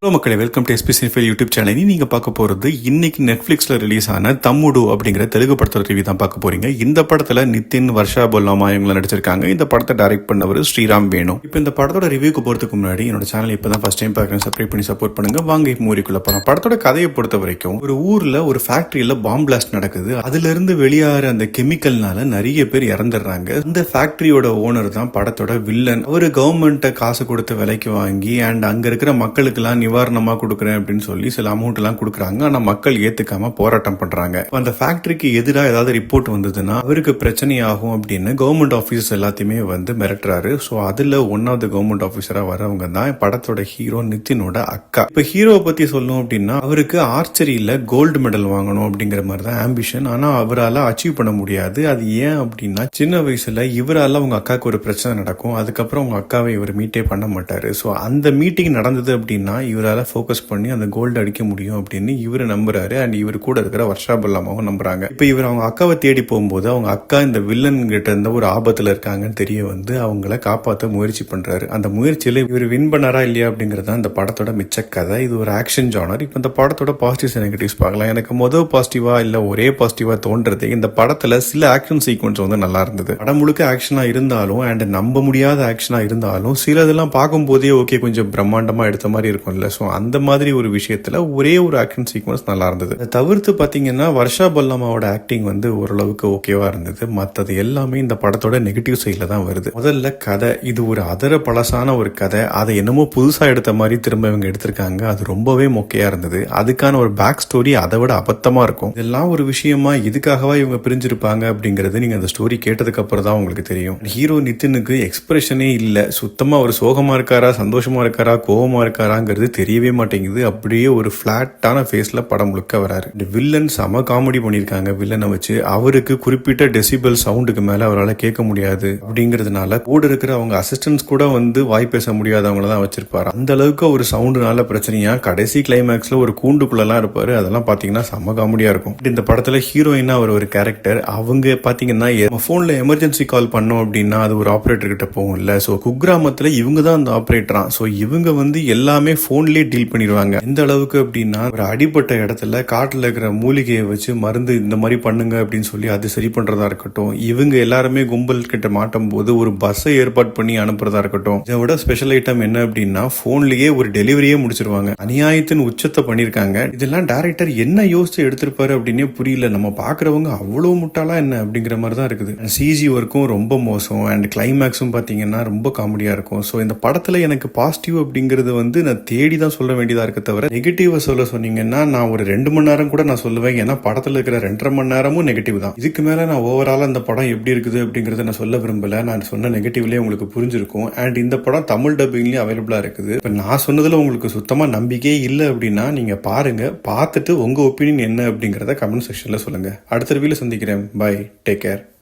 Hello மக்களே, welcome to SP cinephile YouTube channel. நீங்க பார்க்க போறது இன்னைக்கு நெட்ஃபிளிக்ஸ்ல ரிலீஸ் ஆன தம்முடு அப்படிங்கிற தெலுங்கு படத்தோட ரிவ்யூ தான் பார்க்க போறீங்க. இந்த படத்துல நிதின், வர்ஷா பொல்லாமா இவங்க நடிச்சிருக்காங்க. இந்த படத்தை டைரக்ட் பண்ணவர் ஸ்ரீராம் வேணு. இப்போ இந்த படத்தோட ரிவ்யூக்கு போறதுக்கு முன்னாடி என்னோட சேனல் இப்பதான் ஃபர்ஸ்ட் டைம் பார்க்கறேன், சப்ஸ்கிரைப் பண்ணி சப்போர்ட் பண்ணுங்க. வாங்க இப்போ மூவிக்குள்ள போறோம். படத்தோட கதையை பொறுத்த வரைக்கும் ஒரு ஊர்ல ஒரு ஃபேக்டரியில பாம் பிளாஸ்ட் நடக்குது. அதுல இருந்து வெளியாகிற அந்த கெமிக்கல்னால நிறைய பேர் இறந்துடுறாங்க. இந்த ஃபேக்டரியோட ஓனர் தான் படத்தோட வில்லன். அவரு கவர்மெண்ட்டை காசு கொடுத்து விலைக்கு வாங்கி அண்ட் அங்க இருக்கிற மக்களுக்கு எல்லாம் நிவாரணமா கொடுக்குறேன் அப்படின்னு சொல்லி சில அமௌண்ட் எல்லாம் கொடுக்குறாங்க. ஆனா மக்கள் ஏத்துக்காம போராட்டம் பண்றாங்க. அந்த ஃபேக்டரிக்கு எதிராக ஏதாவது ரிப்போர்ட் வந்ததுன்னா அவருக்கு பிரச்சனை ஆகும் அப்படின்னு கவர்மெண்ட் ஆபீசர்ஸ் எல்லாத்தையுமே வந்து மிரட்டுறாரு. ஸோ அதுல ஒன் ஆஃப் த கவர்மெண்ட் ஆபீசரா வரவங்க தான் படத்தோட ஹீரோ நிதினோட அக்கா. இப்ப ஹீரோவை பத்தி சொல்லணும் அப்படின்னா அவருக்கு ஆர்ச்சரியில கோல்டு மெடல் வாங்கணும் அப்படிங்கிற மாதிரி தான் ஆம்பிஷன். ஆனா அவரால் அச்சீவ் பண்ண முடியாது. அது ஏன் அப்படின்னா சின்ன வயசுல இவரால் அவங்க அக்காவுக்கு ஒரு பிரச்சனை நடக்கும். அதுக்கப்புறம் அவங்க அக்காவை இவர் மீட்டே பண்ண மாட்டாரு. ஸோ அந்த மீட்டிங் நடந்தது அப்படின்னா இவரால் ஃபோக்கஸ் பண்ணி அந்த கோல்டு அடிக்க முடியும் அப்படின்னு இவர் நம்புறாரு. அண்ட் இவர் கூட இருக்கிற வர்ஷா பொல்லாமாவும் நம்புறாங்க. இப்ப இவர் அவங்க அக்காவை தேடி போகும்போது அவங்க அக்கா இந்த வில்லன் கிட்ட இருந்த ஒரு ஆபத்துல இருக்காங்கன்னு தெரிய வந்து அவங்கள காப்பாற்ற முயற்சி பண்றாரு. அந்த முயற்சியில இவர் வின் பண்ணாரா இல்லையா அப்படிங்கறது இந்த படத்தோட மிச்ச கதை. இது ஒரு ஆக்ஷன் ஜானர். இப்ப இந்த படத்தோட பாசிட்டிவ்ஸ் நெகட்டிவ்ஸ் பார்க்கலாம். எனக்கு முதல் பாசிட்டிவா இல்ல ஒரே பாசிட்டிவா தோன்றது இந்த படத்துல சில ஆக்ஷன் சீக்வன்ஸ் வந்து நல்லா இருந்தது. படம் முழுக்க ஆக்ஷனா இருந்தாலும் அண்ட் நம்ப முடியாத ஆக்ஷனா இருந்தாலும் சிலதெல்லாம் பார்க்கும் போதே ஓகே கொஞ்சம் பிரம்மாண்டமா எடுத்த மாதிரி இருக்கும்ல. ஸோ அந்த மாதிரி ஒரு விஷயத்துல ஒரே ஒரு ஆக்ஷன் சீக்வன்ஸ் நல்லா இருந்தது. தவிர்த்து பாத்தீங்கன்னா வர்ஷா பொல்லாமாவோட ஆக்டிங் வந்து ஓரளவுக்கு ஓகேவா இருந்தது. மற்றது எல்லாமே இந்த படத்தோட நெகட்டிவ் சைட்ல தான் வருது. முதல்ல கதை, இது ஒரு அதர பழசான ஒரு கதை. அதை என்னமோ புதுசா எடுத்த மாதிரி திரும்ப இவங்க எடுத்திருக்காங்க. அது ரொம்பவே மொக்கையா இருந்தது. அதுக்கான ஒரு பேக் ஸ்டோரி அதை விட அபத்தமா இருக்கும். இதெல்லாம் ஒரு விஷயமா இதுக்காகவா இவங்க பிரிஞ்சிருப்பாங்க அப்படிங்கறது நீங்க அந்த ஸ்டோரி கேட்டதுக்கு அப்புறம் தான் உங்களுக்கு தெரியும். ஹீரோ நிதினுக்கு எக்ஸ்பிரஷனே இல்ல. சுத்தமா ஒரு சோகமா இருக்காரா, சந்தோஷமா இருக்காரா, கோபமா இருக்காராங்கிறது தெரியவே மாட்டேங்குது. அப்படியே ஒரு பிளாட்டான ஃபேஸ்ல படம் முழுக்க வராரு. இந்த வில்லன் செம காமெடி பண்ணிருக்காங்க. வில்லனை வச்சு அவருக்கு குறிப்பிட்ட டெசிபல் சவுண்டுக்கு மேல அவரால் கேட்க முடியாது அப்படிங்கறதுனால கூட இருக்கிற அவங்க அசிஸ்டன்ஸ் கூட வந்து வாய் பேச முடியாதவங்கள தான் வச்சிருப்பாரு. அந்த அளவுக்கு ஒரு சவுண்டுனால பிரச்சனையா கடைசி கிளைமேக்ஸ்ல ஒரு கூண்டுக்குள்ளலாம் இருப்பாரு. அதெல்லாம் பாத்தீங்கன்னா செம காமெடியா இருக்கும். இந்த படத்துல ஹீரோயினா ஒரு கேரக்டர். அவங்க பாத்தீங்கன்னா போன்ல எமர்ஜென்சி கால் பண்ணோம் அப்படின்னா அது ஒரு ஆபரேட்டர் கிட்ட போகும் இல்ல. சோ குக்கிராமத்துல இவங்க தான் அந்த ஆபரேட்டரா. சோ இவங்க வந்து எல்லாமே போன்லயே டீல் பண்ணிடுவாங்க. எந்த அளவுக்கு அப்படின்னா ஒரு அடிப்பட்ட இடத்துல காட்டுல இருக்கிற மூலிகையை வச்சு மருந்து இந்த மாதிரி பண்ணுங்க அப்படின்னு சொல்லி அது சரி பண்றதா இருக்கட்டும். இவங்க எல்லாருமே கும்பல் கிட்ட மாட்டும் போது ஒரு பஸ்ஸை ஏற்பாடு பண்ணி அனுப்புறதா இருக்கட்டும். இதை விட ஸ்பெஷல் ஐட்டம் என்ன அப்படின்னா போன்லயே ஒரு டெலிவரியே முடிச்சிருவாங்க. அநியாயத்தின் உச்சத்தை பண்ணிருக்காங்க. இதெல்லாம் டைரக்டர் என்ன யோசிச்சு எடுத்திருப்பாரு அப்படின்னே புரியல. நம்ம பாக்குறவங்க அவ்வளவு முட்டாளா என்ன அப்படிங்கிற மாதிரி தான் இருக்குது. சிஜி ஒர்க்கும் ரொம்ப மோசம் அண்ட் கிளைமேக்ஸும் பாத்தீங்கன்னா ரொம்ப காமெடியா இருக்கும். ஸோ இந்த படத்துல எனக்கு பாசிட்டிவ் அப்படிங்கறது வந்து நான் தேடி தான் சொல்ல வேண்டியதா இருக்கு. தவிர நெகட்டிவ் சொல்ல சொன்னீங்கன்னா நான் ஒரு 2 மணி நேரம் கூட நான் சொல்லுவேன். ஏன்னா படத்துல இருக்கிற 2.5 மணி நேரமும் நெகட்டிவ் தான். இதுக்கு மேல நான் ஓவரால் அந்த படம் எப்படி இருக்குது அப்படிங்கறத நான் சொல்ல விரும்பல. நான் சொன்ன நெகட்டிவ்லயே உங்களுக்கு புரிஞ்சிருக்கும். அண்ட் இந்த படம் தமிழ் டப்பிங்லயும் அவைலபிளா இருக்குது. இப்ப நான் சொன்னதுல உங்களுக்கு சுத்தமா நம்பிக்கையே இல்லை அப்படின்னா நீங்க பாருங்க. பார்த்துட்டு உங்க ஒப்பீனியன் என்ன அப்படிங்கறத கமெண்ட் செக்ஷன்ல சொல்லுங்க. அடுத்த ரிவ்யூல சந்திக்கிறேன். Bye, take care.